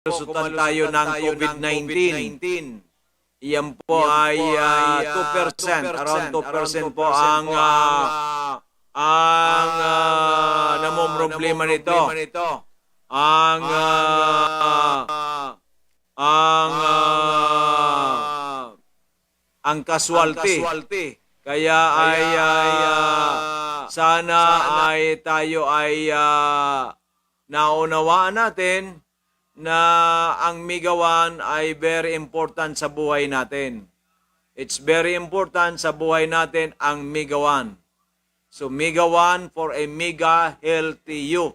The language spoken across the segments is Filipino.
Resultan tayo ng COVID-19. Iyan po ay 2%, around 2% po ang namomroblema nito. Ang casualty. Kaya ay sana ay tayo ay naunawaan natin na ang MIGA 1 ay very important sa buhay natin. It's very important sa buhay natin ang MIGA 1. So MIGA 1 for a mega healthy you.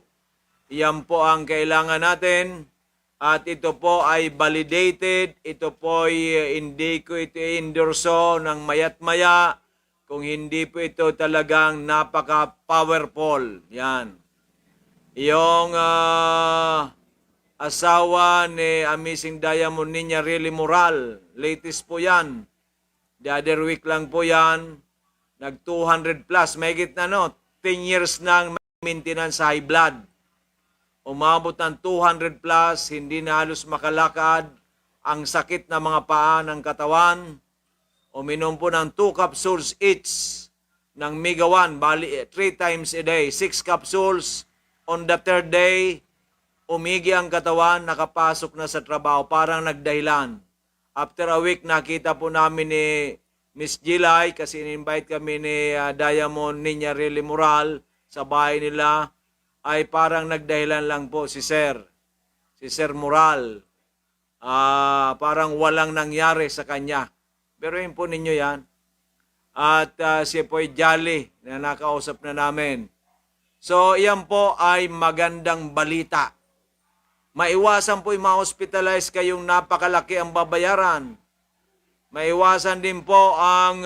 Yan po ang kailangan natin. At ito po ay validated. Ito po ay hindi ko ito endorso ng mayat maya. Kung hindi po ito talagang napaka-powerful. Yan. Yung asawa ni Amazing Diamond Niña Really Moral. Latest po yan. The other week lang po yan. Nag 200 plus. May na 10 years nang maintenance high blood. Umabot ng 200 plus. Hindi na halos makalakad. Ang sakit na mga paa ng katawan. Uminom po ng 2 capsules each ng MIGA 1. Bali, 3 times a day. 6 capsules. On the 3rd day, umigi ang katawan, nakapasok na sa trabaho, parang nagdahilan. After a week, nakita po namin ni Miss Gilay, kasi in-invite kami ni Diamond Niña Really Moral sa bahay nila, ay parang nagdahilan lang po si Sir Moral. Parang walang nangyari sa kanya. Pero yun po ninyo yan. At siya po ay jolly na nakausap na namin. So, yan po ay magandang balita. Maiwasan po yung ma-hospitalize kayong napakalaki ang babayaran. Maiwasan din po ang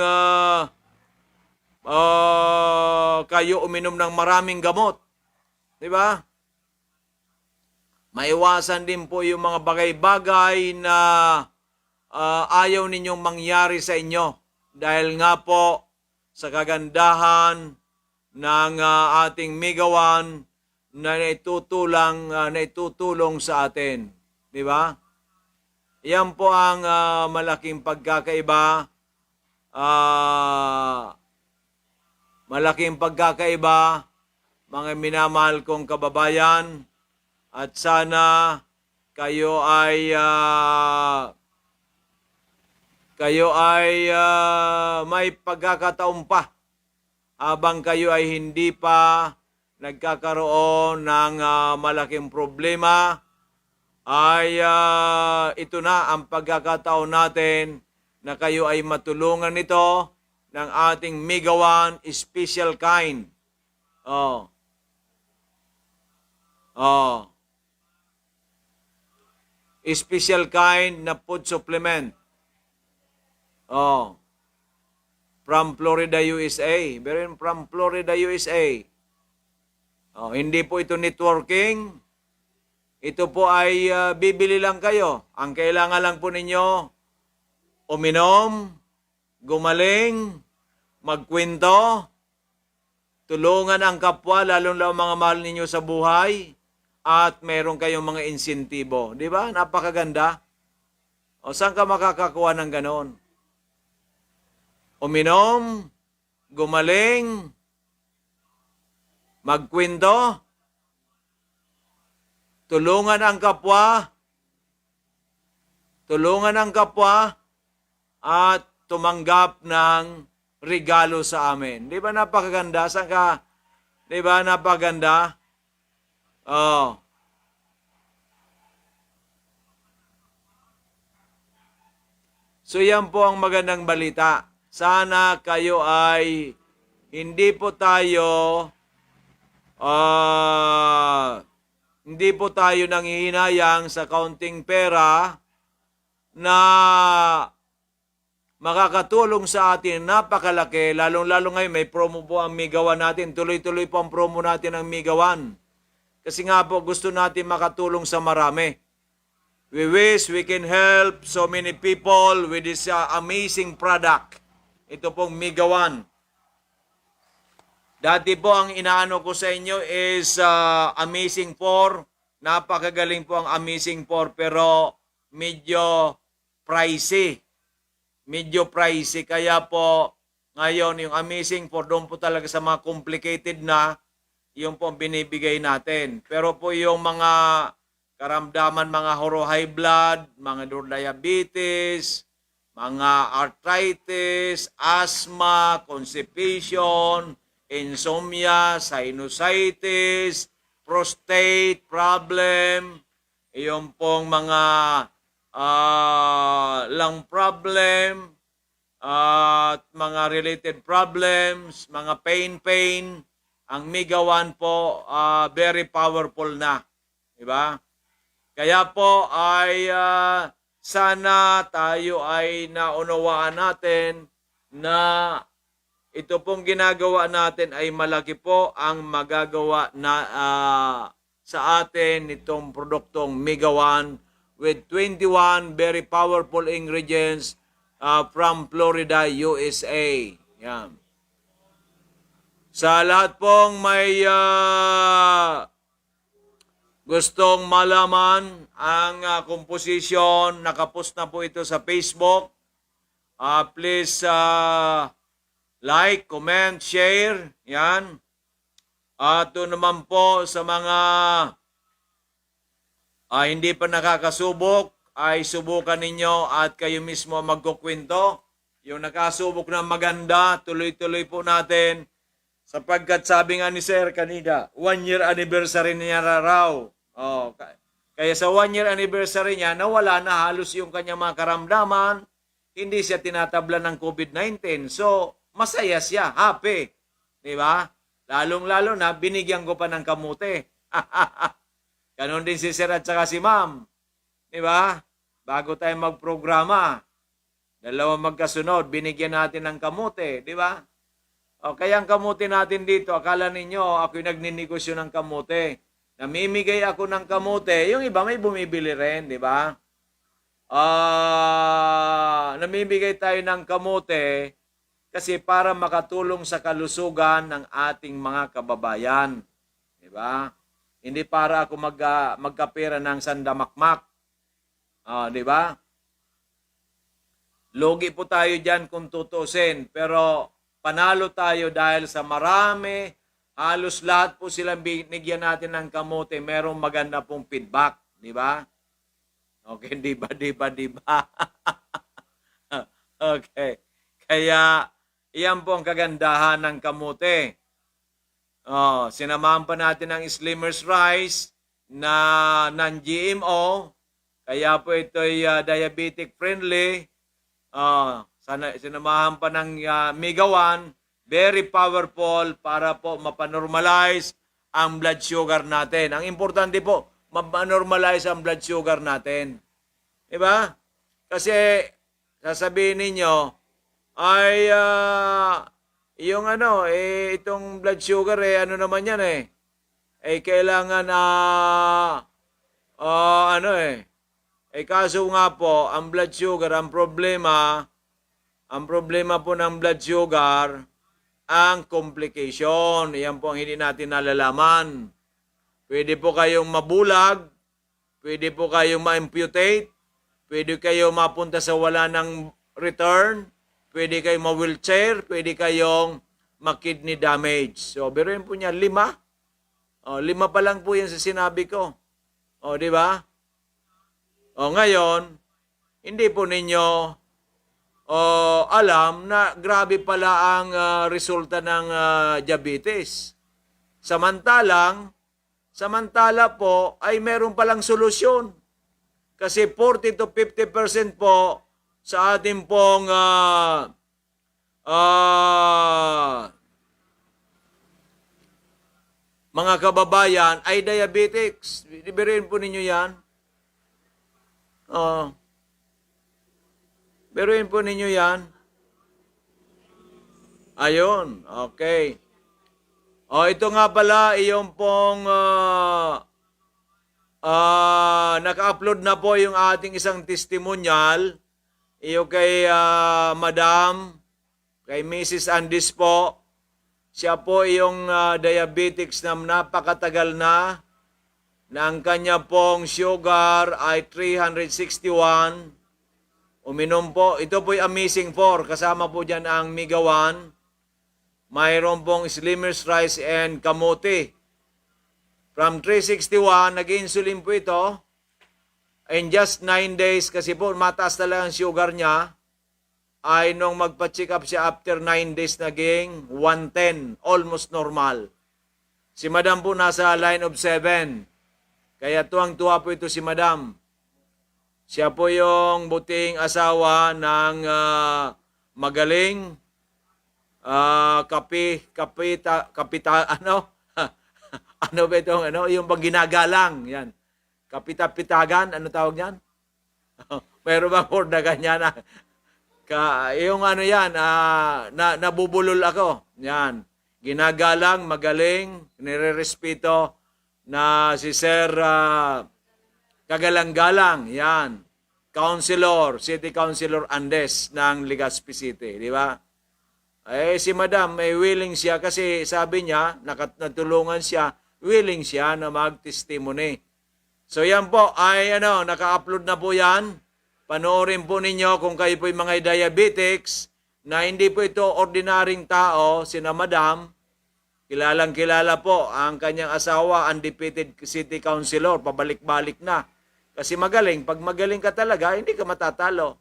kayo uminom ng maraming gamot. Di ba? Maiwasan din po yung mga bagay-bagay na ayaw ninyong mangyari sa inyo. Dahil nga po sa kagandahan ng ating MIGA 1 na naitutulong sa atin. Di ba? Yan po ang malaking pagkakaiba. Malaking pagkakaiba, mga minamahal kong kababayan. At sana kayo ay may pagkakataon pa habang kayo ay hindi pa nagkakaroon ng malaking problema, ay ito na ang pagkakataon natin na kayo ay matulungan nito ng ating MIGA 1 special kind. Special kind na food supplement. From Florida, USA. Pero from Florida, USA. Hindi po ito networking. Ito po ay bibili lang kayo. Ang kailangan lang po ninyo, uminom, gumaling, magkwento, tulungan ang kapwa, lalo na mga mahal ninyo sa buhay, at meron kayong mga insentibo. Di ba? Napakaganda. Saan ka makakakuha ng ganon? Uminom, gumaling, magkwento, tulungan ang kapwa, at tumanggap ng regalo sa amin. Di ba napakaganda? Saan ka? Di ba napakaganda? So yan po ang magandang balita. Sana kayo ay hindi po tayo nanghihinayang sa kaunting pera na makakatulong sa atin napakalaki. Lalong-lalo ngayon may promo po ang MIGA 1 natin. Tuloy-tuloy po ang promo natin ng MIGA 1. Kasi nga po gusto natin makatulong sa marami. We wish we can help so many people with this amazing product. Ito pong MIGA 1. Dati po ang inaano ko sa inyo is Amazing 4 napakagaling po ang Amazing 4 pero medyo pricey. Medyo pricey. Kaya po ngayon yung Amazing 4 doon po talaga sa mga complicated na yung po binibigay natin. Pero po yung mga karamdaman, mga high blood, mga diabetes, mga arthritis, asthma, constipation, insomnia, sinusitis, prostate problem, yung pong mga lung problem, at mga related problems, mga pain, ang Mega 1 po, very powerful na. Diba? Kaya po ay sana tayo ay naunawaan natin na ito pong ginagawa natin ay malaki po ang magagawa na sa atin itong produktong Mega 1 with 21 very powerful ingredients from Florida, USA. Yan. Sa lahat pong may gustong malaman ang komposisyon, nakapost na po ito sa Facebook. Please like, comment, share. Yan. At naman po sa mga hindi pa nakakasubok, ay subukan ninyo at kayo mismo magkukwento. Yung nakasubok na maganda, tuloy-tuloy po natin. Sapagkat sabi nga ni Sir kanina, 1-year anniversary niya raw. Oh, kaya sa 1-year anniversary niya, nawala na halos yung kanyang mga karamdaman. Hindi siya tinatabla ng COVID-19. So, masaya siya, happy. Diba? Lalong-lalo na, binigyan ko pa ng kamote. Ganon din si Sir at saka si Ma'am. Diba? Bago tayo magprograma, dalawang magkasunod, binigyan natin ng kamote. Diba? O, kaya ang kamote natin dito, akala ninyo, ako'y nagninegosyo ng kamote. Namimigay ako ng kamote, yung iba may bumibili rin, di ba? Namimigay tayo ng kamote kasi para makatulong sa kalusugan ng ating mga kababayan. Di ba? Hindi para ako magkapera ng sandamakmak. Di ba? Logi po tayo dyan kung tutusin, pero panalo tayo dahil sa marami. Halos lahat po silang binigyan natin ng kamote, merong maganda pong feedback, di ba? Okay, di ba? Okay. Kaya, iyan po ang kagandahan ng kamote. Sinamahan pa natin ng Slimmers Rice na non-GMO. Kaya po ito'y diabetic friendly. Sinamahan pa ng Mega 1. Very powerful para po mapanormalize ang blood sugar natin. Ang importante po, mapanormalize ang blood sugar natin. Diba? Kasi, sasabihin ninyo, ay, yung itong blood sugar, ano naman yan kailangan kaso nga po, ang blood sugar, ang problema po ng blood sugar, ang complication. Yan po ang hindi natin nalalaman. Pwede po kayong mabulag, pwede po kayong ma-amputate, pwede kayong mapunta sa wala ng return, pwede kayong ma-wheelchair, pwede kayong ma-kidney damage. So, biruin po niya, 5. 5 pa lang po yan sa sinabi ko. Di ba? Ngayon, hindi po ninyo alam na grabe pala ang resulta ng diabetes. Samantala po ay meron palang solusyon. Kasi 40 to 50% po sa ating pong mga kababayan ay diabetics. Biruin po ninyo yan. Biruin po ninyo yan. Ayun, okay. Ito nga pala, iyong pong naka-upload na po yung ating isang testimonial. Iyo kay Madam, kay Mrs. Andis po. Siya po yung diabetics na napakatagal na. na ang kanya pong sugar ay 361. Uminom po. Ito po'y Amazing 4. Kasama po dyan ang Mega 1. Mayroon pong Slimmer's Rice and Kamote. From 361, nag-insulin po ito. In just 9 days, kasi po mataas talaga ang sugar niya, ay nung magpa-check up siya after 9 days, naging 110, almost normal. Si Madam po nasa line of 7. Kaya tuwang-tuwa po ito si Madam. Siya po yung buting asawa ng magaling ano ba itong yung pag ginagalang, yan. Kapita-pitagan, ano tawag yan? Meron bang word na ganyan na? Yung ano yan, nabubulol ako. Yan. Ginagalang, magaling, nire-respeto na si Sir Kagalang-galang. Yan. Councilor, City Councilor Andes ng Legazpi City. Di ba? Si Madam, may willing siya kasi sabi niya, natulungan siya, willing siya na mag-testimony. So yan po ay naka-upload na po yan. Panoorin po ninyo kung kayo po yung mga diabetics na hindi po ito ordinaryong tao, sina Madam. Kilalang kilala po ang kanyang asawa, undefeated city councilor, pabalik-balik na. Kasi magaling, pag magaling ka talaga, hindi ka matatalo.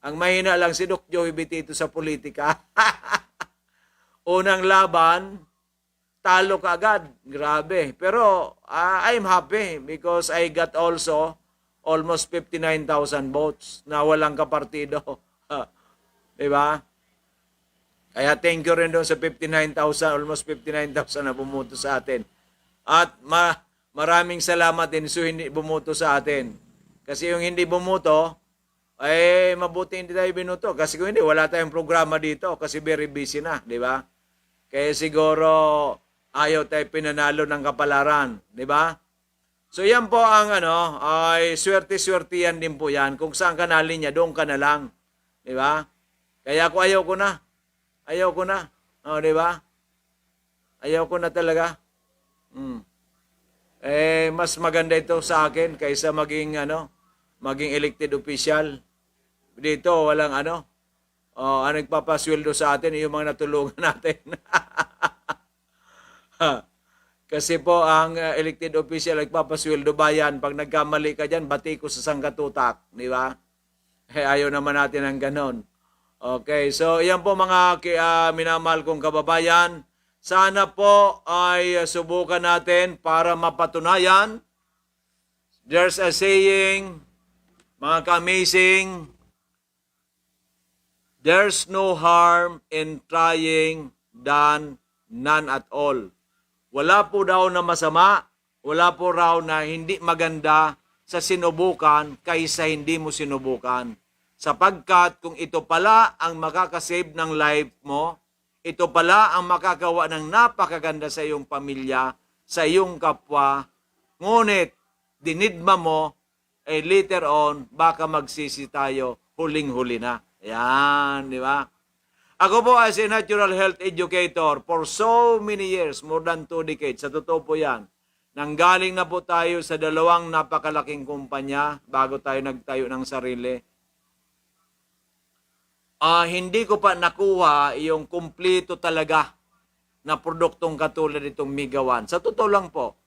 Ang mahina lang si Doc Joey Betito sa politika. Unang laban, talo ka agad. Grabe. Pero I'm happy because I got also almost 59,000 votes na walang kapartido. Diba? Kaya thank you rin doon sa 59,000, almost 59,000 na bumuto sa atin. At maraming salamat din sa hindi bumuto sa atin. Kasi yung hindi bumuto, ay mabuti hindi tayo binuto. Kasi kung hindi, wala tayong programa dito kasi very busy na, di ba? Kaya siguro ayaw tayo pinanalo ng kapalaran, di ba? So yan po ang ay swerte-swerte yan din po yan. Kung saan ka nalinya, doon ka na lang. Di ba? Kaya ako ayaw ko na. Ayaw ko na. O, di ba? Ayaw ko na talaga. Mas maganda ito sa akin kaysa maging elected official. Dito, walang ang nagpapasweldo sa atin, yung mga natulungan natin. Kasi po, ang elected official, nagpapasweldo bayan. Pag nagkamali ka dyan, bati ko sa sangkatutak. Di ba? Ayaw naman natin ang ganon. Okay, so yan po mga minamahal kong kababayan. Sana po ay subukan natin para mapatunayan. There's a saying, mga ka-amazing, there's no harm in trying than none at all. Wala po daw na masama, wala po raw na hindi maganda sa sinubukan kaysa hindi mo sinubukan. Sapagkat kung ito pala ang makakasave ng life mo, ito pala ang makagawa ng napakaganda sa iyong pamilya, sa iyong kapwa, ngunit dinidma mo, later on, baka magsisi tayo, huling-huli na. Yan, di ba? Ako po as a natural health educator for so many years, more than 2 decades, sa totoo po yan, nanggaling na po tayo sa 2 napakalaking kumpanya bago tayo nagtayo ng sarili. Hindi ko pa nakuha yung kumpleto talaga na produktong katulad itong Mega 1. Sa totoo lang po.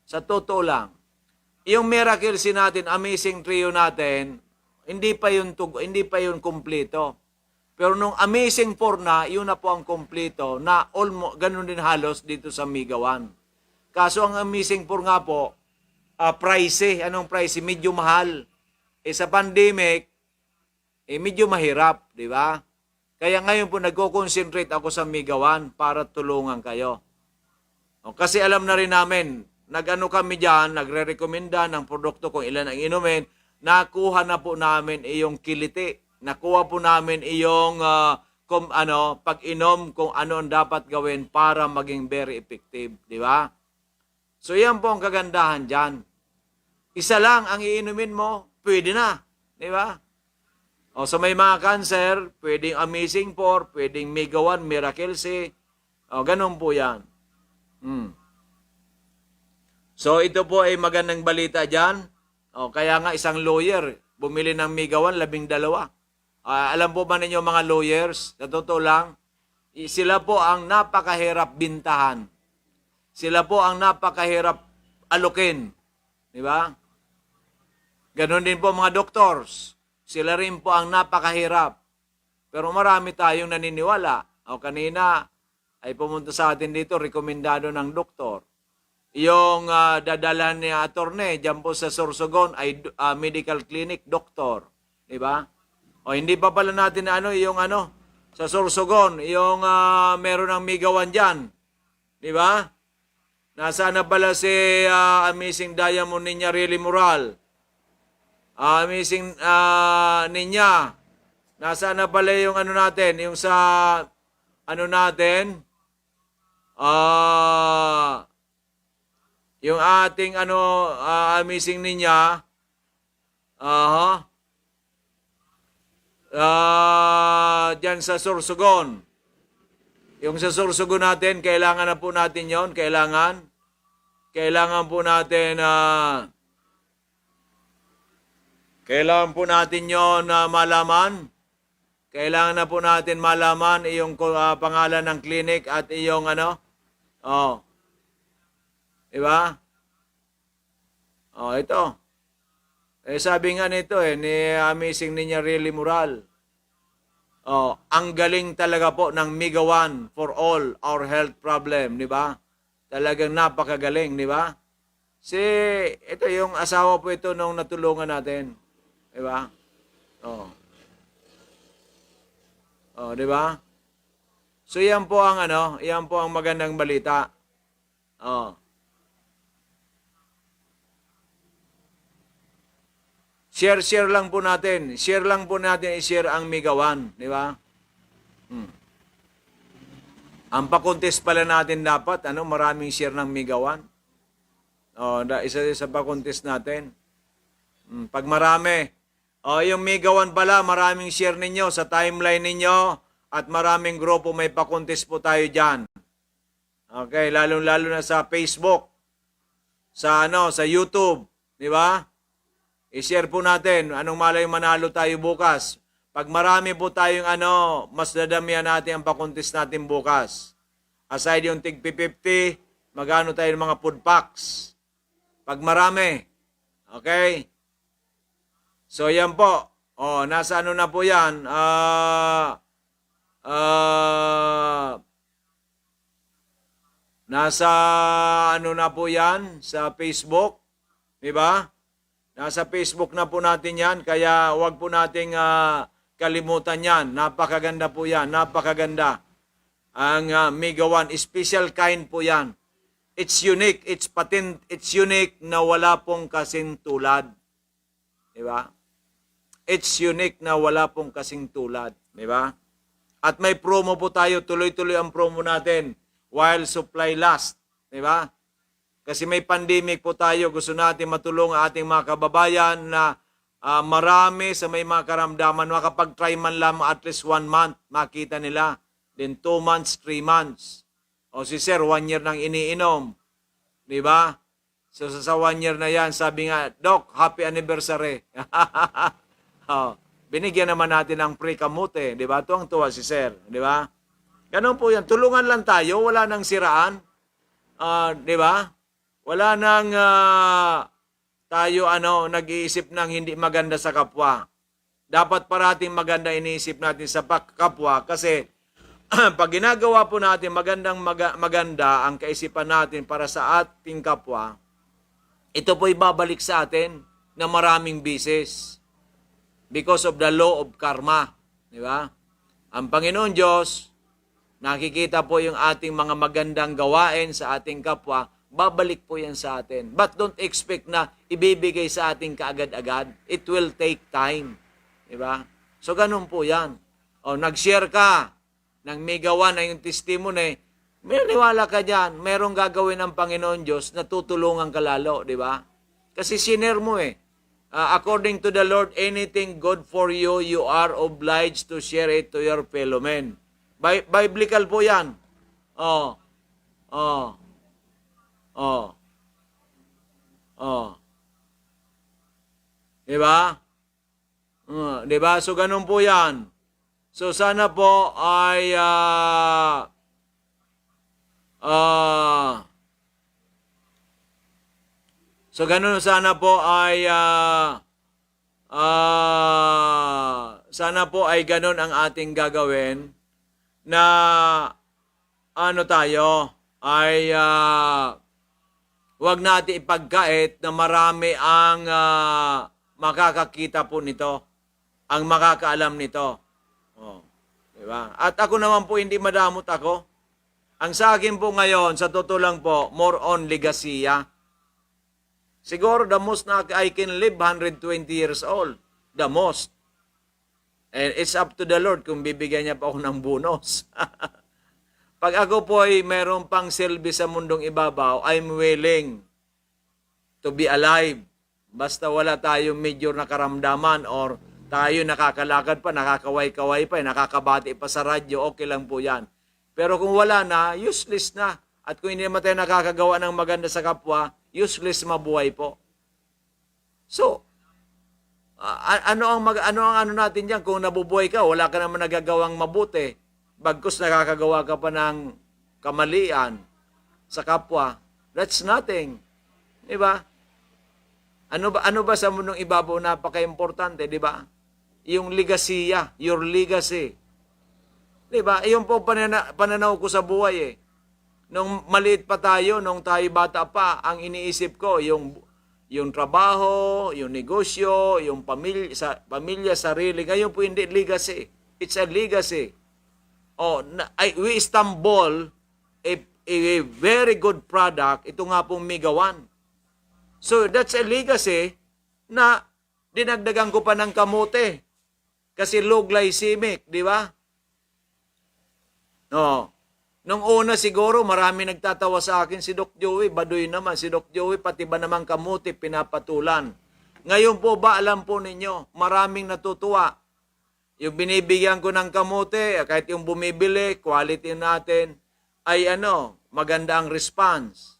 Sa totoo lang. Yung Miracle C natin, Amazing Trio natin, hindi pa yun kumpleto. Pero nung Amazing 4 na, yun na po ang kumpleto na almost ganun din halos dito sa Mega 1. Kaso ang Amazing 4 nga po, pricey. Anong pricey? Medyo mahal. Sa pandemic, medyo mahirap, di ba? Kaya ngayon po nagko-concentrate ako sa Mega 1 para tulungan kayo. Kasi alam na rin namin, kami dyan, nagre-recommenda ng produkto kung ilan ang inumin, nakuha na po namin iyong kiliti. Nakuha po namin iyong pag-inom kung ano ang dapat gawin para maging very effective, di ba? So yan po ang kagandahan dyan. Isa lang ang iinumin mo, pwede na, di ba? Sa may mga cancer, pwedeng Amazing 4, pwedeng Mega 1, Miracle C. Ganun po yan. So ito po ay magandang balita dyan. Kaya nga isang lawyer, bumili ng Migawan, 12. Alam po ba ninyo mga lawyers, sa totoo lang, sila po ang napakahirap bintahan. Sila po ang napakahirap alukin. Di ba? Ganon din po mga doctors. Sila rin po ang napakahirap. Pero marami tayong naniniwala. Kanina ay pumunta sa atin dito, rekomendado ng doktor. Yung dadalhan ni attorney dyan po sa Sorsogon ay medical clinic doctor. Di ba? Hindi pa pala natin sa Sorsogon, yung meron ng Migawan dyan. Di ba? Nasaan na pala si Amazing Diamond Ninya Really Moral? Amazing Ninya. Nasaan na pala yung natin? Yung sa natin? Yung ating Amazing Ninya. Diyan sa Sorsogon. Yung sa Sorsogon natin, kailangan na po natin yon. Kailangan po natin kailangan po natin yon malaman. Kailangan na po natin malaman yung pangalan ng clinic at iyong diba? Ito. Sabi nga nito ni Amazing Ninya Really Moral. Ang galing talaga po ng Migawan for all our health problem, di ba? Talagang napakagaling, di ba? Ito yung asawa po ito nung natulungan natin. Di ba? Di ba? So yan po ang magandang balita. Share lang po natin. Share lang po natin i-share ang Migawan, di ba? Ang pakontes pala natin dapat, maraming share ng Migawan. Isa sa pakontes natin. Pag marami, yung Migawan pala, maraming share ninyo sa timeline ninyo at maraming grupo may pakontes po tayo dyan. Okay, lalo na sa Facebook, sa YouTube, di ba? I-share po natin, anong malay manalo tayo bukas. Pag marami po tayong mas dadamihan natin ang pakontes natin bukas. Aside yung tig 50, magano tayo ng mga food packs. Pag marami. Okay? So yan po. Nasa na po yan. Nasa na po yan sa Facebook. Diba? Nasa Facebook na po natin yan, kaya wag po nating kalimutan yan. Napakaganda po yan, napakaganda. Ang Migawan, special kind po yan. It's unique, it's patent, it's unique na wala pong kasing tulad. Diba? It's unique na wala pong kasing tulad. Diba? At may promo po tayo, tuloy-tuloy ang promo natin while supply lasts. Diba? Kasi may pandemic po tayo, gusto natin matulong ang ating mga kababayan na marami sa may mga karamdaman, makapag-try man lang at least 1 month, makita nila. Then 2 months, 3 months. Si Sir, 1 year nang iniinom. Diba? So sa 1 year na yan, sabi nga, Doc, happy anniversary. Binigyan naman natin ng free kamote. Diba? Tuwang-tuwa si Sir. Diba? Ganun po yan. Tulungan lang tayo, wala nang siraan. Diba? Wala nang tayo nag-iisip ng hindi maganda sa kapwa. Dapat parating maganda iniisip natin sa kapwa kasi pag ginagawa po natin maganda ang kaisipan natin para sa ating kapwa, ito po ibabalik sa atin na maraming bisis because of the law of karma. Di ba? Ang Panginoon Diyos, nakikita po yung ating mga magandang gawain sa ating kapwa, babalik po yan sa atin. But don't expect na ibibigay sa ating kaagad-agad. It will take time. Diba? So, ganun po yan. Nag-share ka ng Migawan na yung testimony, may niwala ka dyan, merong gagawin ng Panginoon Diyos na tutulungan ka lalo, di ba? Kasi sinare mo according to the Lord, anything good for you, you are obliged to share it to your fellow men. Biblical po yan. Oh. Di ba? Di ba? So, ganun po yan. So, sana po ay so, ganun sana po ay sana po ay ganun ang ating gagawin na ano tayo ay wag natin ipagkait na marami ang makakakita po nito, ang makakaalam nito. Oh, di ba? At ako naman po hindi madamot ako. Ang sa akin po ngayon, sa totoo lang po, more on legasiya. Siguro the most na I can live 120 years old. The most. And it's up to the Lord kung bibigyan niya pa ako ng bonus. Pag ako po ay mayroon pang silbi sa mundong ibabaw, I'm willing to be alive. Basta wala tayong major na karamdaman or tayo nakakalakad pa, nakakaway-kaway pa, nakakabati pa sa radyo, okay lang po yan. Pero kung wala na, useless na. At kung hindi naman tayo nakakagawa ng maganda sa kapwa, useless mabuhay po. So, ano ang natin diyan kung nabubuhay ka, wala ka naman nagagawang mabuti. Bagkus nakakagawa ka pa ng kamalian sa kapwa. That's nothing. 'Di ba? Ano ba sa mundong ibabaw napaka-importante, 'di ba? Yung legasiya, your legacy. 'Di ba? Iyon po pananaw ko sa buhay eh. Nung maliit pa tayo, nung tayo bata pa, ang iniisip ko yung trabaho, yung negosyo, yung pamilya, sarili. Ngayon po hindi legacy. It's a legacy. We stumble a very good product. Ito nga pong Mega One. So that's a legacy na dinagdagan ko pa ng kamote. Kasi low glycemic, di ba? No. Nung una siguro, marami nagtatawa sa akin, si Doc Joey, baduy naman. Si Doc Joey, pati ba naman kamuti, pinapatulan. Ngayon po ba, alam po ninyo, maraming natutuwa. Yung binibigyan ko ng kamuti, kahit yung bumibili, quality natin, ay maganda ang response.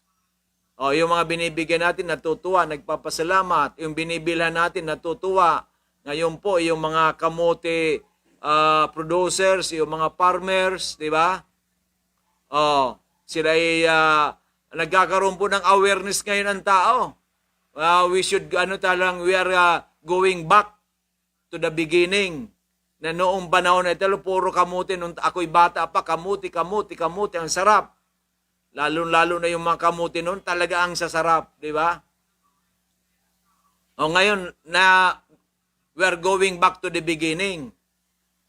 Yung mga binibigyan natin, natutuwa, nagpapasalamat. Yung binibilhan natin, natutuwa. Ngayon po, yung mga kamuti producers, yung mga farmers, di ba? Sila ay nagkakaroon po ng awareness ngayon ang tao. We should, we are going back to the beginning. Na noong panahon na ito, puro kamuti. Nung ako'y bata pa, kamuti, ang sarap. Lalo na yung mga kamuti noon, talaga ang sasarap, di ba? Ngayon, we are going back to the beginning.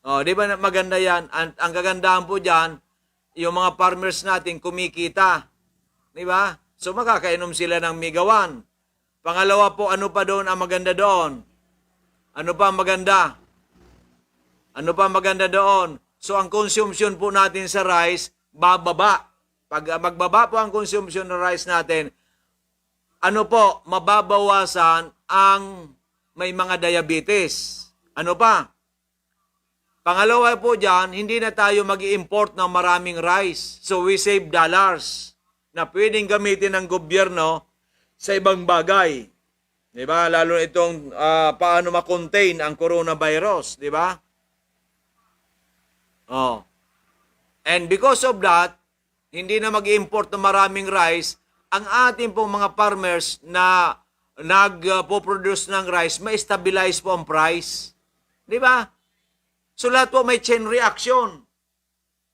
Di ba maganda yan? Ang kagandahan po dyan, yung mga farmers natin kumikita. Di ba? So makakainom sila ng Mega One. Pangalawa po, ano pa doon ang maganda doon? Ano pa ang maganda? Ano pa ang maganda doon? So ang consumption po natin sa rice, bababa. Pag magbaba po ang consumption ng rice natin, mababawasan ang may mga diabetes. Ano pa? Pangalawa po dyan, hindi na tayo mag-i-import ng maraming rice. So we save dollars na pwedeng gamitin ng gobyerno sa ibang bagay. Di ba? Lalo itong paano ma-contain ang coronavirus. Di ba? And because of that, hindi na mag-i-import ng maraming rice. Ang ating pong mga farmers na nagpo-produce ng rice, ma-stabilize po ang price. Di ba? So lahat po may chain reaction.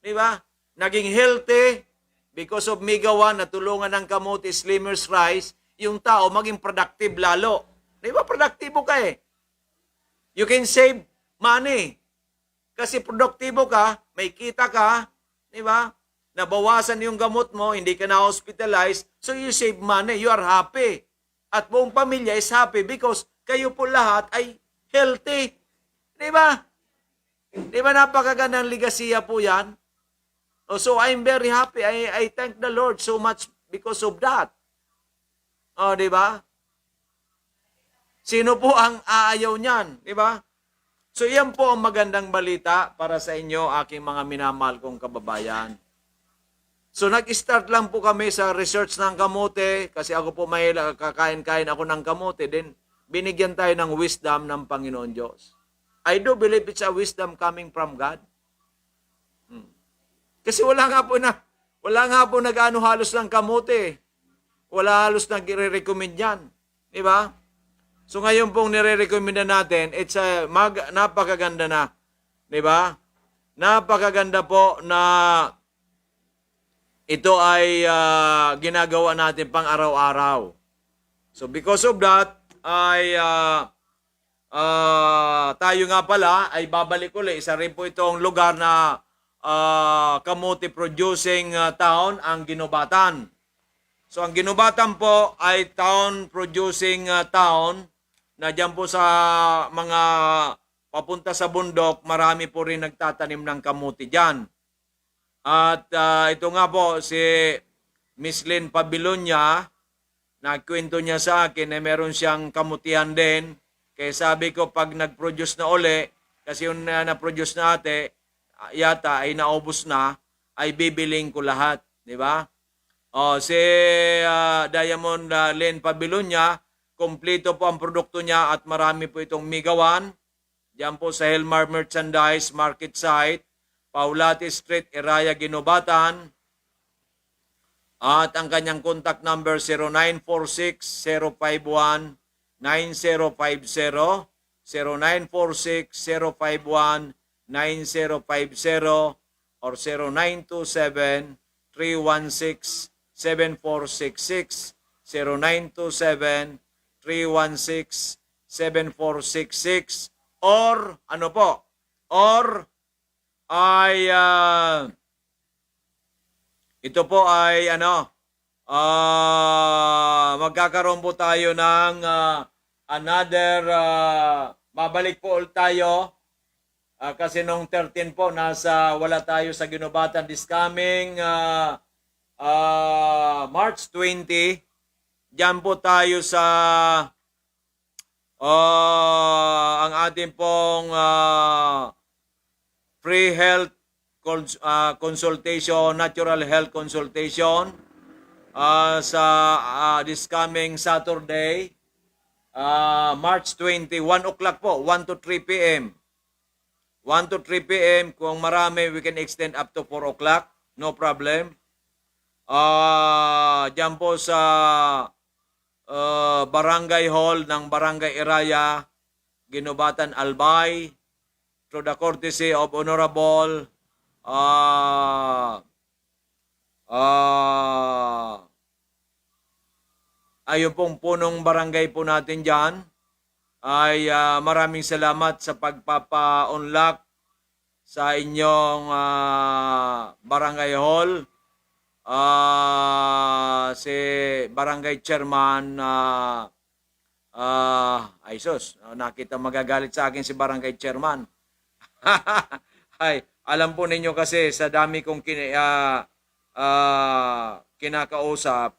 Di ba? Naging healthy because of Mega One, natulungan ng kamote, Slimmers Rice, yung tao maging productive lalo. Di ba? Produktibo ka eh. You can save money. Kasi produktibo ka, may kita ka, di ba? Nabawasan yung gamot mo, hindi ka na hospitalized, so you save money, you are happy. At buong pamilya is happy because kayo po lahat ay healthy. Di ba? Di ba napakagandang ligasiya po yan? So I'm very happy. I thank the Lord so much because of that. Di ba? Sino po ang aayaw niyan? Di ba? So yan po ang magandang balita para sa inyo, aking mga minamahal kong kababayan. So nag-start lang po kami sa research ng kamote kasi ako po may kakain-kain ako ng kamote. Then binigyan tayo ng wisdom ng Panginoon Diyos. I do believe it's a wisdom coming from God. Kasi wala nga po nag-ano halos ng kamote. Wala halos nag-recommend yan. Di ba? So ngayon pong nire-recommend natin, it's a napakaganda na. Di ba? Napakaganda po na ito ay ginagawa natin pang araw-araw. So because of that, ay tayo nga pala ay babalik ulit. Isa rin po itong lugar na kamote producing town, ang Ginobatan. So ang Ginobatan po ay town producing town na dyan po sa mga papunta sa bundok, marami po rin nagtatanim ng kamote dyan. At ito nga po, si Miss Lynn Pabilonia, nagkwento niya sa akin na meron siyang kamutihan din. Kaya sabi ko, pag nag-produce na uli, kasi yung na-produce na ate, yata ay naubos na, ay bibiling ko lahat. Di ba? Si Diamond Lynn Pabilonia, kompleto po ang produkto niya at marami po itong Migawan. Diyan po sa Helmar Merchandise Market Site, Paulati Street, Iraya, Ginobatan. At ang kanyang contact number 0946-051-9050, 0946-051-9050, or 0927-316-7466, 0927-316-7466, or ano po, or ay ito po ay magkakaroon po tayo ng another babalik po ulit tayo kasi nung 13 po wala tayo sa Ginobatan this coming March 20. Diyan po tayo sa ang ating pong free health consultation, natural health consultation sa this coming Saturday, March 20, 1 o'clock po, 1 to 3 p.m. 1 to 3 p.m. Kung marami, we can extend up to 4 o'clock. No problem. Diyan po sa Barangay Hall ng Barangay Iraya, Ginobatan, Albay, through the courtesy of Honorable ayun pong punong barangay po natin dyan, ay maraming salamat sa pagpapa-unlock sa inyong barangay hall. Si barangay chairman nakita magagalit sa akin si barangay chairman. Ay, alam po ninyo kasi sa dami kong kinakausap,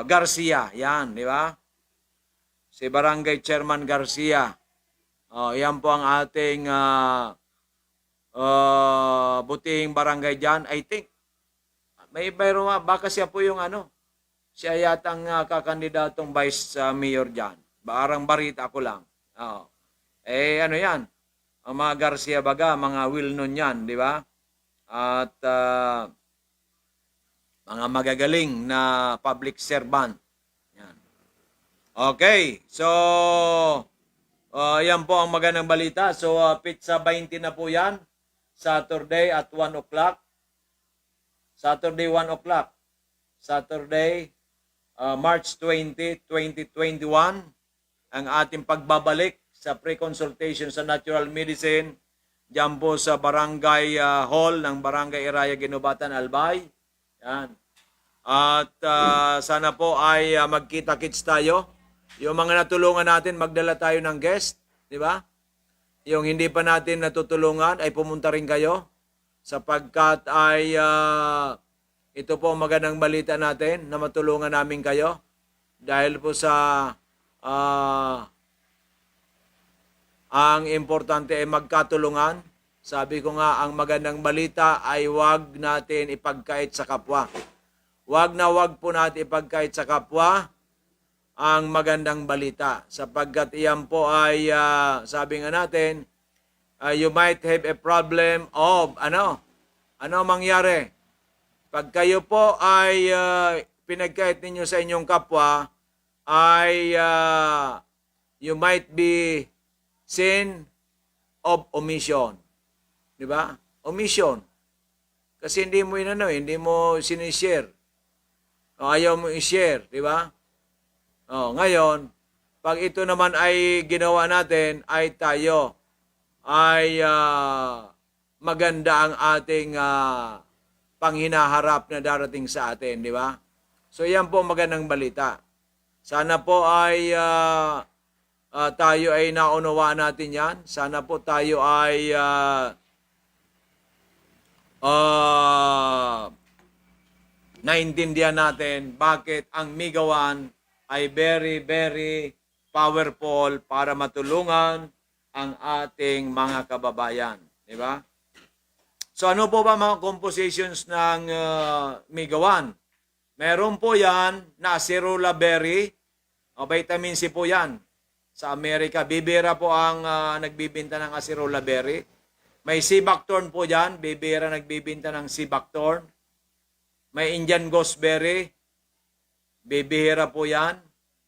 Garcia, yan, di ba? Si Barangay Chairman Garcia. Yan po ang ating butihing barangay dyan. I think, baka siya po yung siya yatang kakandidatong vice mayor dyan. Barang barita ko lang. Yan? Ang mga Garcia baga, mga well-known yan, di ba? At mga magagaling na public servant. Yan. Okay, so yan po ang magandang balita. So pizza 20 na po yan. Saturday at 1 o'clock. Saturday 1 o'clock. Saturday, March 20, 2021. Ang ating pagbabalik sa pre-consultation sa natural medicine diyan po sa barangay hall ng Barangay Iraya, Ginobatan, Albay. Yan. At sana po ay magkita-kits tayo. Yung mga natulungan natin, magdala tayo ng guest. Di ba? Yung hindi pa natin natutulungan, ay pumunta rin kayo. Sapagkat ay ito po ang magandang balita natin na matulungan namin kayo. Dahil po sa ang importante ay magkatulungan Sabi ko nga, ang magandang balita ay wag natin ipagkait sa kapwa. Wag na wag po natin ipagkait sa kapwa ang magandang balita. Sapagkat iyan po ay, sabi nga natin, you might have a problem of, ano mangyari? Pag kayo po ay pinagkait ninyo sa inyong kapwa, ay you might be sin of omission. Di ba? Omission. Kasi hindi mo hindi mo sinishare. O ayaw mo i-share, di ba? O, ngayon, pag ito naman ay ginawa natin, ay tayo ay maganda ang ating panghinaharap na darating sa atin, di ba? So, yan po magandang balita. Sana po ay tayo ay naunawaan natin yan. Sana po tayo ay naintindihan natin bakit ang MIGA 1 ay very, very powerful para matulungan ang ating mga kababayan. Di ba? So ano po ba mga compositions ng MIGA 1? Meron po yan na acerola berry, vitamin C po yan. Sa Amerika, bibira po ang nagbibinta ng acerola berry. May sea buckthorn po dyan, bibira nagbibinta ng sea buckthorn. May Indian gooseberry, bibihira po yan.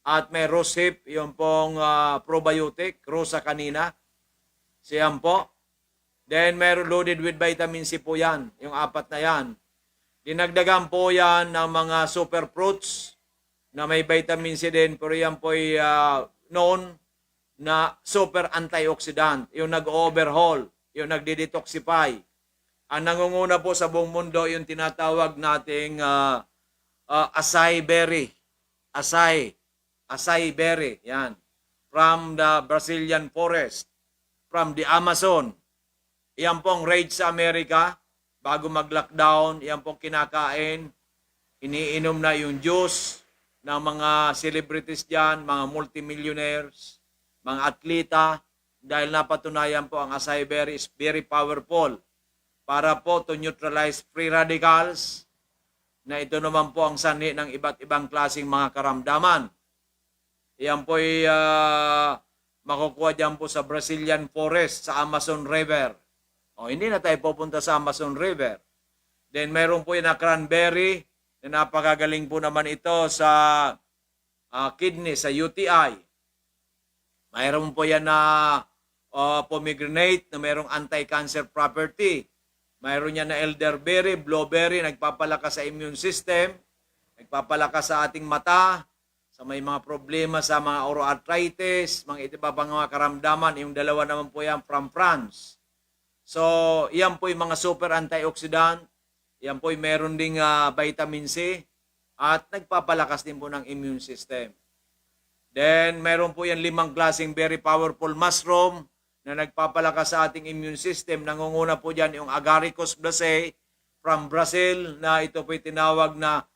At may rosehip, yung pong probiotic, rosa kanina. Siyan po. Then meron loaded with vitamin C po yan, yung 4 na yan. Dinagdagan po yan ng mga super fruits na may vitamin C din, pero yan po ay known na super antioxidant, yung nag-overhaul, yung nagde-detoxify. Ang nangunguna po sa buong mundo yung tinatawag nating acai berry. Acai berry, yan. From the Brazilian forest, from the Amazon. Yan pong raid sa Amerika, bago mag-lockdown, yan pong kinakain. Iniinom na yung juice ng mga celebrities dyan, mga multimillionaires, mga atleta, dahil napatunayan po ang acai berry is very powerful para po to neutralize free radicals, na ito naman po ang sanhi ng iba't ibang klaseng mga karamdaman. Yan po ay makukuha dyan po sa Brazilian forest, sa Amazon River. O, hindi na tayo pupunta sa Amazon River. Then meron po yung na cranberry, na napakagaling po naman ito sa kidney, sa UTI. Mayroon po yan na pomegranate na mayroong anti-cancer property. Mayroon yan na elderberry, blueberry, nagpapalakas sa immune system, nagpapalakas sa ating mata, sa may mga problema sa mga oroarthritis, mga iba pang mga karamdaman. Yung dalawa naman po yan from France. So, yan po yung mga super antioxidant. Yan po yung meron ding vitamin C at nagpapalakas din po ng immune system. Then, meron po yan 5 klaseng very powerful mushroom na nagpapalakas sa ating immune system. Nangunguna po dyan yung Agaricus blacei from Brazil, na ito po tinawag na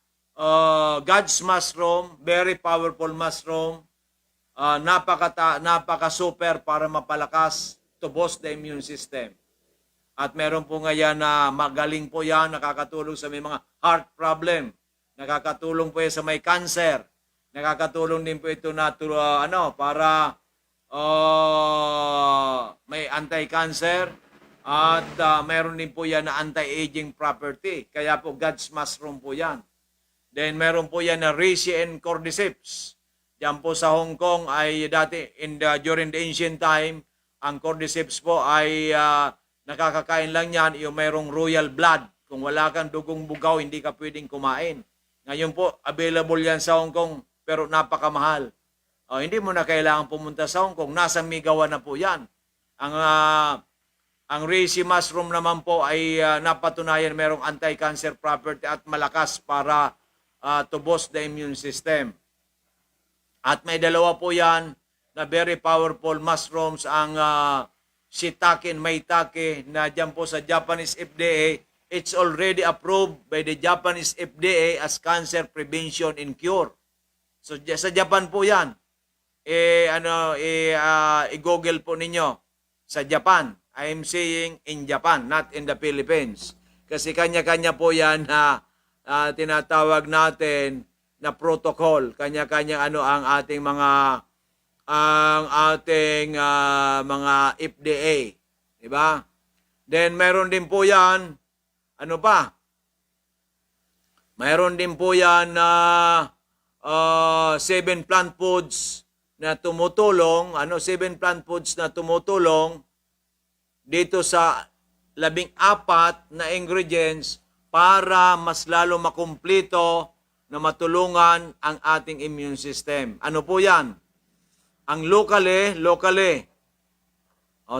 God's mushroom, very powerful mushroom, napaka-super para mapalakas to boost the immune system. At meron po ngayon na magaling po yan, nakakatulong sa may mga heart problem, nakakatulong po yan sa may cancer, nakakatulong din po ito na para may anti-cancer, at meron din po yan na anti-aging property. Kaya po God's mushroom po yan. Then meron po yan na reishi and cordyceps. Diyan po sa Hong Kong ay dati during the ancient time, ang cordyceps po ay nakakakain lang yan yung mayroong royal blood. Kung wala kang dugong bugaw, hindi ka pwedeng kumain. Ngayon po, available yan sa Hong Kong, pero napakamahal. Hindi mo na kailangan pumunta sa Hong Kong. Nasa MIGA 1 na po yan. Ang reishi mushroom naman po ay napatunayan merong anti-cancer property at malakas para to boost the immune system. At may dalawa po yan na very powerful mushrooms, ang shiitake and maitake, na dyan po sa Japanese FDA. It's already approved by the Japanese FDA as cancer prevention and cure. So sa Japan po yan. I-google po ninyo sa Japan. I'm saying in Japan, not in the Philippines. Kasi kanya-kanya po yan na tinatawag natin na protocol. Kanya-kanya ano ang ating mga mga FDA. Diba? Then, meron din po yan, ano pa? Mayroon din po yan na 7 plant foods na tumutulong, 7 plant foods na tumutulong dito sa 14 na ingredients para mas lalo makumplito na matulungan ang ating immune system. Ano po yan? Ang locally,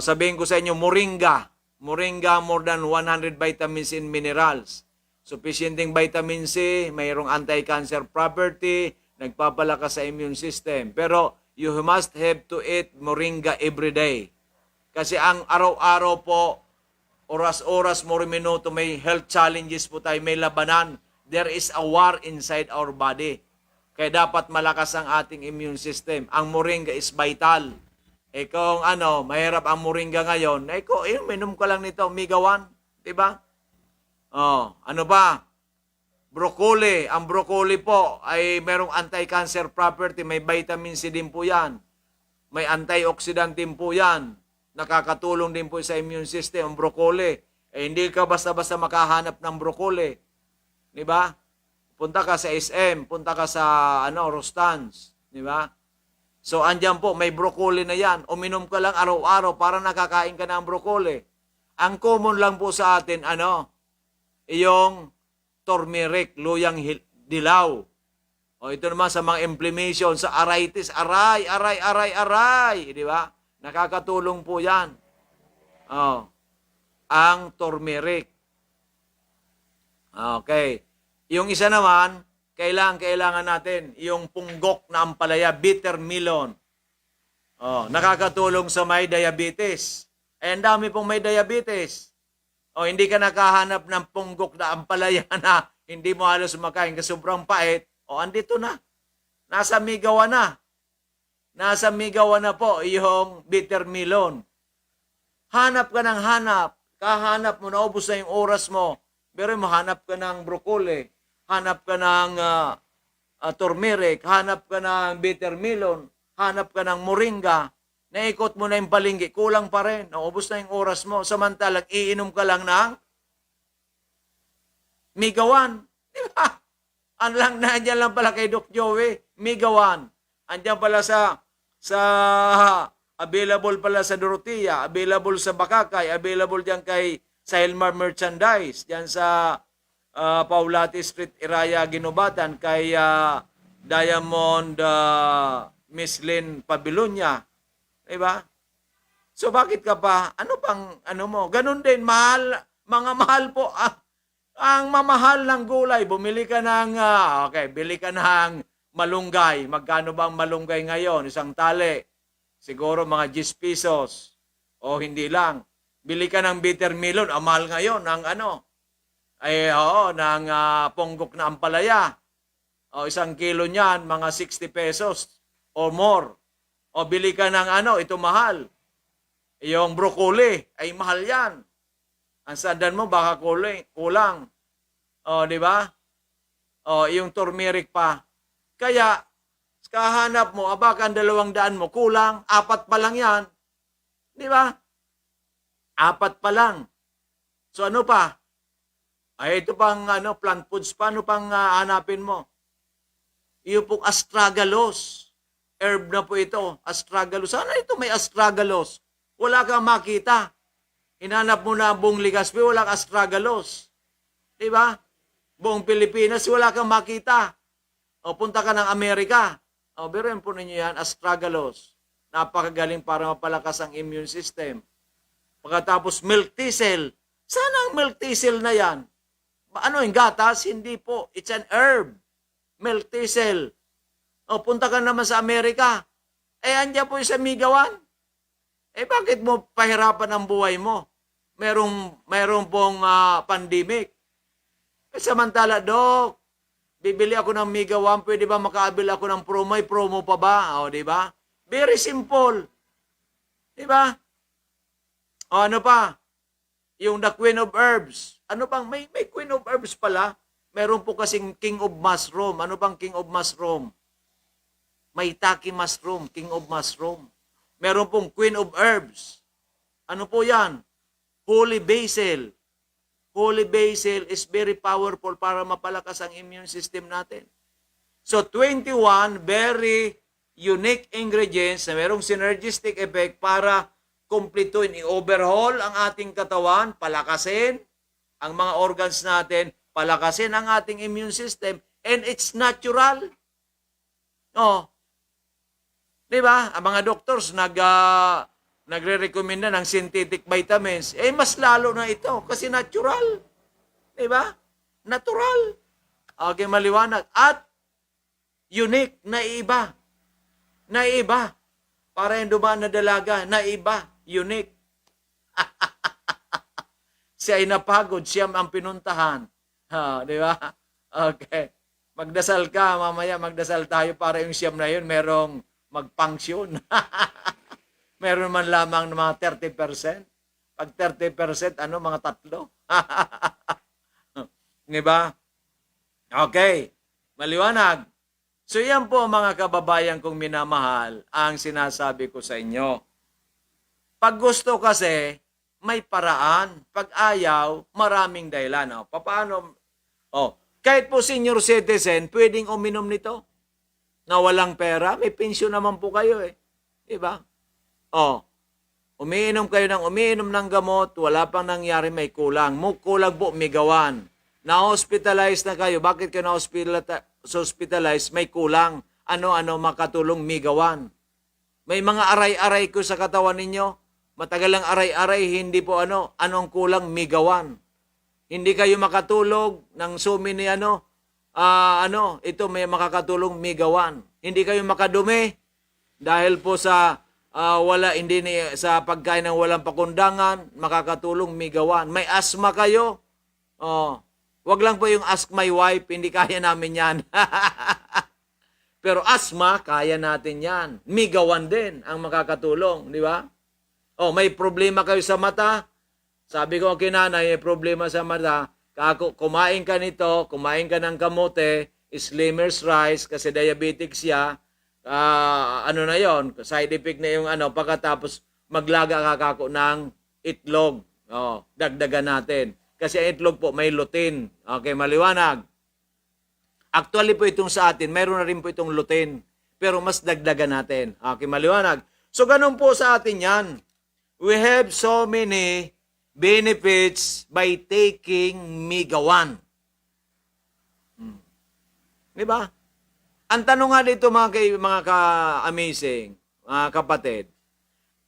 sabihin ko sa inyo, moringa. Moringa, more than 100 vitamins and minerals. Sufficienting vitamin C, mayroong anti-cancer property, nagpapalakas sa immune system. Pero you must have to eat moringa every day. Kasi ang araw-araw po, oras-oras, minuto, may health challenges po tayo, may labanan. There is a war inside our body. Kaya dapat malakas ang ating immune system. Ang moringa is vital. Kung mahirap ang moringa ngayon, minom ka lang nito, omega-1, diba? Ano ba? Broccoli. Ang broccoli po ay merong anti-cancer property, may vitamin C din po yan. May antioxidant din po yan. Nakakatulong din po sa immune system ang broccoli. Hindi ka basta-basta makahanap ng broccoli. Diba? Punta ka sa SM, punta ka sa Rostans, diba? So, andyan po, may broccoli na yan. Uminom ka lang araw-araw para nakakain ka ng broccoli. Ang common lang po sa atin, yung turmeric, luyang dilaw. Ito naman sa mga inflammation, sa arthritis, aray. Di ba? Nakakatulong po yan. Ang turmeric. Okay. Yung isa naman, kailangan natin yung punggok na ampalaya, bitter melon. Nakakatulong sa may diabetes. Ang dami pong may diabetes. Hindi ka nakahanap ng punggok na ampalaya na hindi mo halos makain kasi sobrang pait. Andito na. Nasa migawan na. Nasa migawan na po yung bitter melon. Hanap ka ng hanap. Kahanap mo, naubos na yung oras mo. Pero mahanap ka ng broccoli. Hanap ka ng turmeric, hanap ka ng bitter melon, hanap ka ng moringa, naikot mo na yung palengke, kulang pa rin, naubos na yung oras mo, samantalang iinom ka lang ng migawan. Di ba? Nandiyan lang pala kay Doc Joey, migawan. Andiyan pala sa available pala sa Dorotea, available sa Bakakay, available diyan sa Elmar Merchandise, diyan sa Paulati Street, Iraya, Ginobatan, kay Diamond Miss Lynn Pabilonia. Diba? So bakit ka pa? Ano pang mo? Ganun din, mahal, mga mahal po. Ang mamahal ng gulay, bumili ka ng, bili ka ng malunggay. Magkano ba ang malunggay ngayon? Isang tali. Siguro mga 10 pesos. O hindi lang. Bili ka ng bitter melon. Ang mahal ngayon ng ng ponggok na ampalaya. Isang kilo niyan, mga 60 pesos or more. Bili ka ng ito mahal. Yung broccoli, ay mahal yan. Ang sandan mo, baka kulang. Di ba? Yung turmeric pa. Kaya, kahanap mo, baka ang 200 mo, kulang, 4 pa lang yan. Di ba? 4 pa lang. So ano pa? Ito pang plant foods, paano pang hanapin mo? Yung pong astragalus. Herb na po ito, astragalus. Sana ito may astragalus. Wala kang makita. Hinanap mo na buong Legazpi, walang astragalus. Diba? Buong Pilipinas, wala kang makita. Punta ka ng Amerika. Biruin po ninyo yan, astragalus. Napakagaling para mapalakas ang immune system. Pagkatapos milk thistle. Sana ang milk thistle na yan? Yung gatas? Hindi po. It's an herb. Milk thistle. Punta ka naman sa Amerika. Andiyan po yung sa migawan. Bakit mo pahirapan ang buhay mo? Merong pong pandemic. Samantala, Dok, bibili ako ng migawan, pwede ba makaabil ako ng promo? May promo pa ba? Di ba? Very simple. Di ba? O ano pa? Yung the Queen of Herbs. Ano bang, may Queen of Herbs pala. Meron po kasing King of Mushroom. Ano bang King of Mushroom? Maitake Mushroom, King of Mushroom. Meron pong Queen of Herbs. Ano po yan? Holy Basil. Holy Basil is very powerful para mapalakas ang immune system natin. So 21 very unique ingredients na merong synergistic effect para kumpletuin, i-overhaul ang ating katawan, palakasin ang mga organs natin, palakasin ang ating immune system, and it's natural. Oh. 'Di ba? Ang mga doctors nagre-recommenda ng synthetic vitamins. Mas lalo na ito kasi natural. 'Di ba? Natural. Okay, maliwanag. At unique, naiiba. Naiiba. Para yung dumaan na dalaga, naiiba, unique. Siya ay napagod, siya ang pinuntahan. Di ba? Okay. Magdasal ka, mamaya magdasal tayo para yung siyam na yun merong mag-function. Meron man lamang ng mga 30%. Pag 30%, mga tatlo. Di ba? Okay. Maliwanag. So yan po mga kababayan kong minamahal ang sinasabi ko sa inyo. Pag gusto kasi, may paraan. Pag ayaw, maraming dahilan. Paano? Kahit po senior citizen, pwedeng uminom nito. Na walang pera, may pensyon naman po kayo eh. Diba? Umiinom kayo umiinom ng gamot, wala pang nangyari, may kulang. Kulang po, migawan. Na-hospitalize na kayo. Bakit kayo na-hospitalize? May kulang. Ano makatulong migawan. May mga aray-aray ko sa katawan ninyo. Matagal lang aray-aray, hindi po anong kulang migawan. Hindi kayo makatulog ng sumi ni ito may makakatulong migawan. Hindi kayo makadumi dahil po sa sa pagkain ng walang pakundangan, makakatulong migawan. May asthma kayo. Wag lang po yung ask my wife, hindi kaya namin yan. Pero asthma, kaya natin yan. Migawan din ang makakatulong, di ba? May problema kayo sa mata. Sabi ko kay nanay, may problema sa mata. Kumain ka nito, kumain ka ng kamote, Slimmer's rice, kasi diabetic siya. Na yon, side effect na yung pagkatapos maglaga ka kako ng itlog. Dagdagan natin. Kasi ang itlog po may lutein. Okay, maliwanag. Actually po itong sa atin, mayroon na rin po itong lutein. Pero mas dagdagan natin. Okay, maliwanag. So ganun po sa atin yan. We have so many benefits by taking Migawan. Diba? Ang tanong nga dito mga ka-amazing, mga kapatid,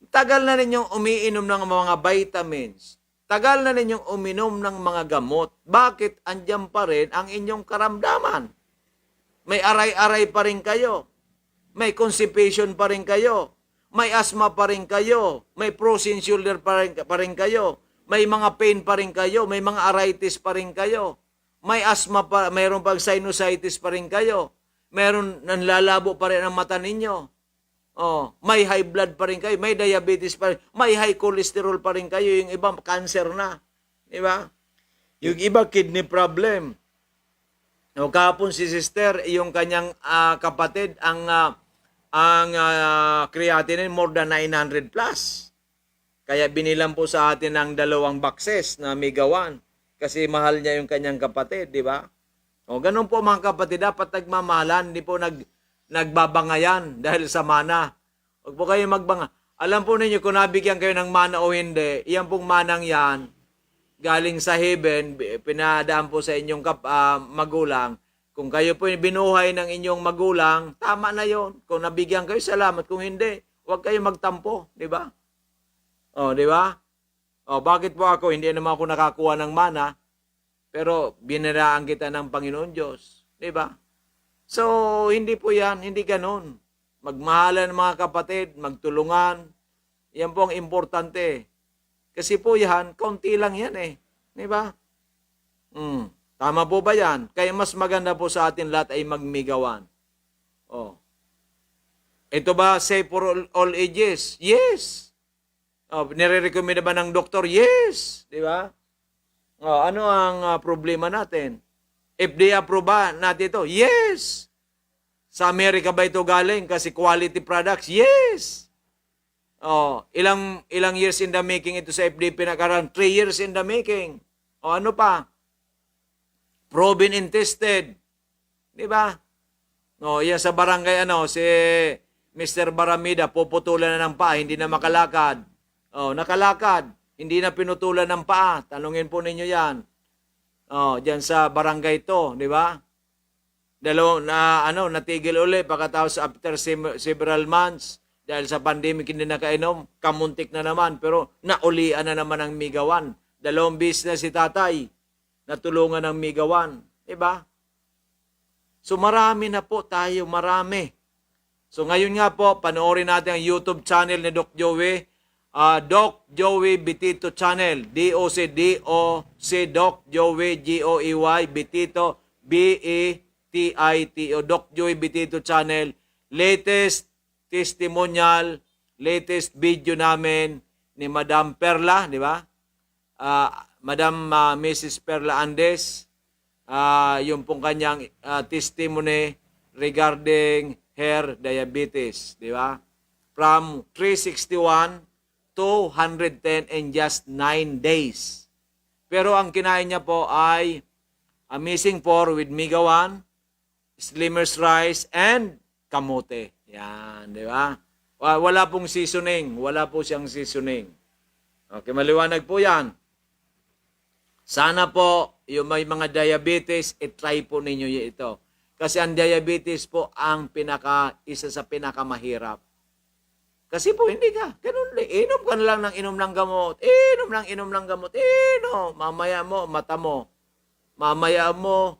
tagal na ninyong umiinom ng mga vitamins, tagal na ninyong uminom ng mga gamot, bakit andyan pa rin ang inyong karamdaman? May aray-aray pa rin kayo, may constipation pa rin kayo, may asthma pa rin kayo, may frozen shoulder pa rin kayo, may mga pain pa rin kayo, may mga arthritis pa rin kayo, may asthma pa, mayroon pang sinusitis pa rin kayo, meron nanlalabo pa rin ang mata ninyo. May high blood pa rin kayo, may diabetes pa rin, may high cholesterol pa rin kayo, yung iba cancer na. Di ba? Yung iba kidney problem. Kahapon si sister, yung kanyang kapatid, ang creatinine more than 900 plus. Kaya binilang po sa atin ng 2 boxes na Migawan kasi mahal niya yung kanyang kapatid, di ba? Ganun po mga kapatid, dapat nagmamahalan, hindi po nagbabangayan dahil sa mana. Huwag po kayo magbanga. Alam po ninyo kung nabigyan kayo ng mana o hindi, iyan pong manang yan, galing sa heaven, pinadaan po sa inyong magulang. Kung kayo po binuhay ng inyong magulang, tama na yon. Kung nabigyan kayo, salamat. Kung hindi, huwag kayo magtampo, di ba? Di ba? Bakit po ako, hindi naman ako nakakuha ng mana, pero biniraan kita ng Panginoon Diyos. Di ba? So, hindi po yan. Hindi ganun. Magmahalan mga kapatid, magtulungan. Yan po ang importante. Kasi po yan, kaunti lang yan eh. Di ba? Tama po ba yan? Kaya mas maganda po sa atin lahat ay magmigawan. Ito ba safe for all ages? Yes. Nire-recommend ba ng doktor? Yes. Di ba? Ano ang problema natin? FDA approve ba natin ito? Yes. Sa Amerika ba ito galing? Kasi quality products? Yes. Ilang years in the making ito sa FDA pinakaroon? 3 years in the making. Ano pa? Proven and tested. Di ba? Yan sa barangay si Mr. Baramida, puputulan na ng paa, hindi na makalakad. Nakalakad, hindi na pinutulan ng paa. Tanungin po ninyo yan. Diyan sa barangay to, di ba? Natigil uli pagkatapos after several months dahil sa pandemic hindi nakainom, kamuntik na naman, pero naulian na naman ang Migawan. 2 business si tatay, natulungan ng Migawan. Di ba? So marami na po tayo, marami. So ngayon nga po, panoorin natin ang YouTube channel ni Doc Joey. Doc Joey Bitito Channel. D-O-C Doc Joey G-O-E-Y Bitito B-E-T-I-T-O. Doc Joey Bitito Channel. Latest testimonial, latest video namin ni Madam Perla, di ba? Madam Mrs. Perla Andes. Yung pong kanyang testimony regarding her diabetes, di ba? From 361 to 110 in just 9 days. Pero ang kinain niya po ay Amazing 4 with Migawan, Slimmer's Rice, and kamote. Yan, di ba? Wala pong seasoning. Wala po siyang seasoning. Okay, maliwanag po yan. Sana po, yung may mga diabetes, itry po ninyo ito. Kasi ang diabetes po ang isa sa pinakamahirap. Kasi po hindi ka, ganun, inom ka na lang ng inom ng gamot. Inom ng gamot. Mamaya mo, mata mo. Mamaya mo,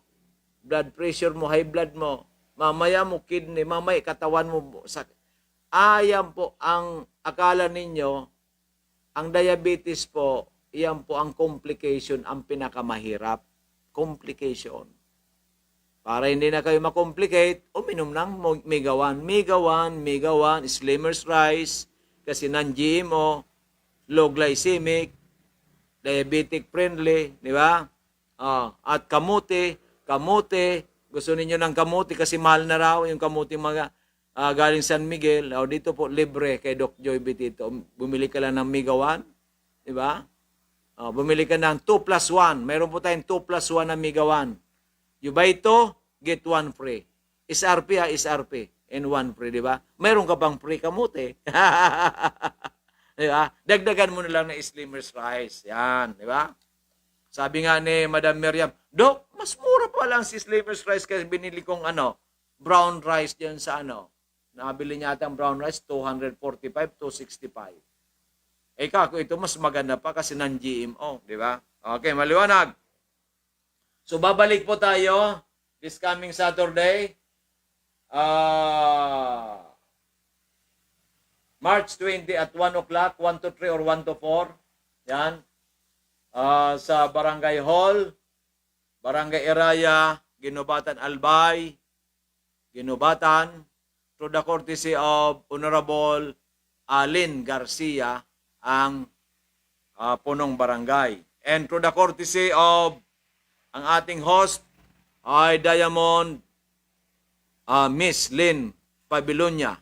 blood pressure mo, high blood mo. Mamaya mo, kidney. Mamaya, katawan mo. Ayan po, ang akala ninyo, ang diabetes po, iyan po ang complication, ang pinakamahirap. Complication. Para hindi na kayo makomplicate, uminom ng Migawan. Migawan, Slimmer's Rice, kasi non-GMO, low glycemic, diabetic friendly, di ba? At kamote, gusto ninyo ng kamote kasi mahal na raw yung kamote mga galing San Miguel. Dito po, libre kay Doc Joey Bitito. Bumili ka lang ng Migawan, di ba? Bumili ka ng 2+1. Mayroon po tayong 2+1 na Migawan. You buy 2, get 1 free. SRP SRP. And 1 free, di ba? Mayroon ka bang free kamote? Di ba? Dagdagan mo na lang na Slimmer's Rice. Yan, di ba? Sabi nga ni Madam Miriam, Dok, mas mura pa lang si Slimmer's Rice kasi binili kong brown rice dyan sa Nabili niya ang brown rice, 245 to 65. Kako, ito mas maganda pa kasi non-GMO, di ba? Okay, maliwanag. So, babalik po tayo this coming Saturday. March 20 at 1 o'clock, 1 to 3 or 1 to 4. Yan. Sa Barangay Hall, Barangay Iraya, Ginobatan Albay, Ginobatan, through the courtesy of Honorable Alin Garcia, ang punong barangay. And through the courtesy of ang ating host ay Diamond Miss Lynn Pabilonia.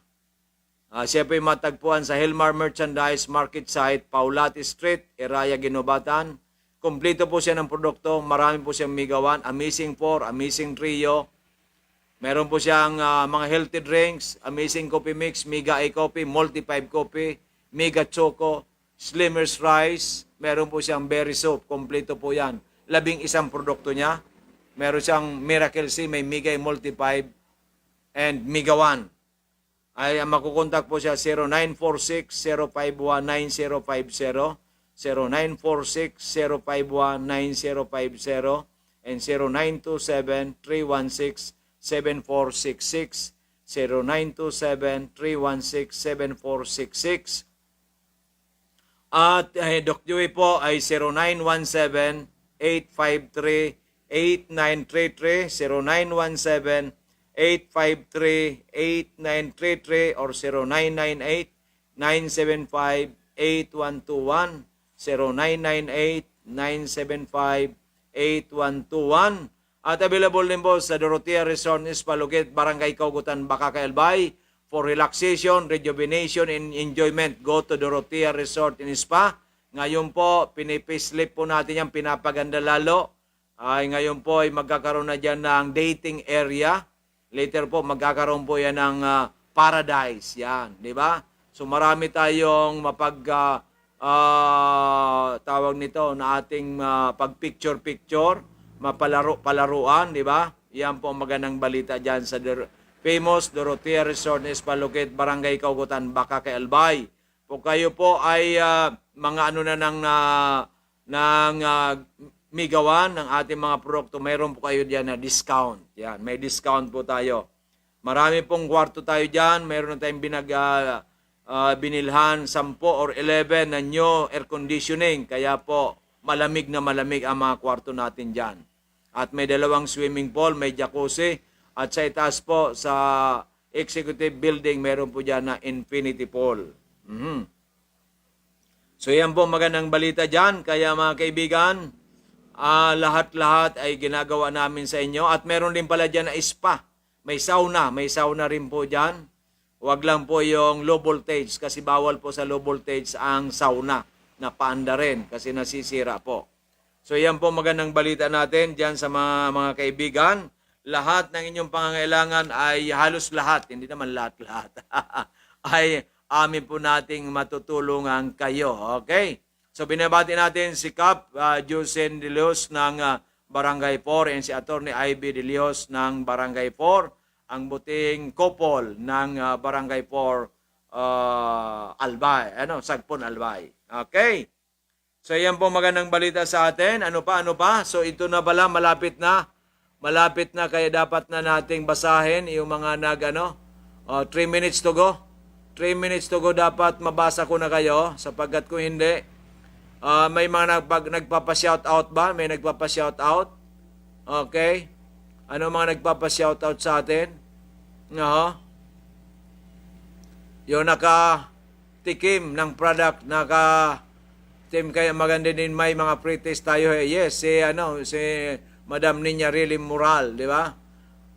Siya po ay matagpuan sa Hilmar Merchandise Market Site, Paulati Street, Iraya, Ginobatan. Kompleto po siya ng produkto. Marami po siyang Migawan, Amazing 4, Amazing Trio. Meron po siyang mga healthy drinks, Amazing Coffee Mix, Mega A-Coffee, Multi-5 Coffee, Mega Choco, Slimmer's Rice. Meron po siyang berry soup. Kompleto po yan. 11 produkto niya. Meron siyang Miracle C, may Mega Multi-5 and Mega 1. Ay makukontak po siya 0946-051-9050, 0946-051-9050, and 0927-316-7466, 0927-316-7466. At Doc Joey po ay 0917-853-8933, 0917-853-8933 or 0998-975 0998-975-8121. 0998-975-8121. At available din po sa Dorotea Resort Ispalugit, Barangay Kaugutan, Bacacay, Albay. For relaxation, rejuvenation, and enjoyment, go to Dorotea Resort and Spa. Ngayon po, pinipislip po natin yan, pinapaganda lalo. Ngayon po ay magkakaroon na dyan ng dating area. Later po, magkakaroon po yan ng paradise. Yan, di ba? So marami tayong tawag nito na ating pag-picture-picture, palaruan, di ba? Yan po ang magandang balita dyan sa famous Dorotea Resort Ispalugit, Barangay Kaugutan, Bacacay, Albay. Kung kayo po ay mga ano na ng migawan ng ating mga produkto, mayroon po kayo diyan na discount. Yan, may discount po tayo. Marami pong kwarto tayo diyan, mayroon na tayong binilhan 10 or 11 na new air conditioning, kaya po malamig na malamig ang mga kwarto natin diyan. At may 2 swimming pool, may jacuzzi, at sa itaas po sa executive building, mayroon po diyan na infinity pool. So yan po magandang balita dyan. Kaya mga kaibigan, lahat-lahat ay ginagawa namin sa inyo. At meron din pala dyan na spa. May sauna rin po dyan. Huwag lang po yung low voltage kasi bawal po sa low voltage ang sauna na paanda rin kasi nasisira po. So yan po magandang balita natin dyan sa mga kaibigan. Lahat ng inyong pangangailangan ay halos lahat, hindi naman lahat-lahat, ay amin po nating matutulungan kayo. Okay? So binabati natin si Cap Jusen De Leos ng Barangay 4 and si Attorney Ivy De Leos ng Barangay 4, ang buting couple ng Barangay 4 Albay, Sagpon Albay. Okay? So yan po magandang balita sa atin. Ano pa? So ito na pala, malapit na kaya dapat na nating basahin yung mga 3 minutes to go. 3 minutes to go dapat mabasa ko na kayo sapagkat kung hindi, may mga nagpapa-shoutout ba? May nagpapa-shoutout? Okay? Ano mga nagpapa-shoutout sa atin? Yung nakatikim ng product, naka-team kaya maganda din may mga pre-test tayo. Yes, si Madam Ninya Really Moral, di ba?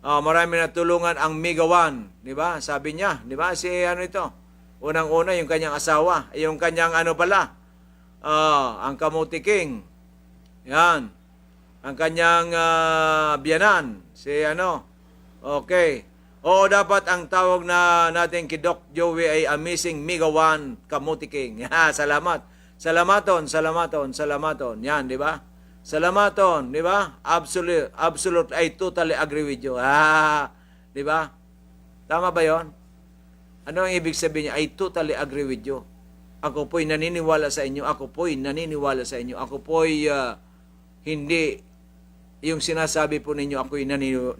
Marami na tulungan ang Migawan, di ba? Sabi niya, di ba? Unang-una yung kanyang asawa, yung kanyang ang Kamuti King. Yan. Ang kanyang biyanan, Okay. Oo, dapat ang tawag na natin kay Doc Joey ay Amazing Migawan Kamuti King. Salamat. Salamaton. Yan, di ba? Salamaton, di ba? Absolute, I totally agree with you. Di ba? Tama ba yon? Ano ang ibig sabihin niya? I totally agree with you. Ako po'y naniniwala sa inyo. Ako po'y hindi yung sinasabi po ninyo, ako'y naniniwala.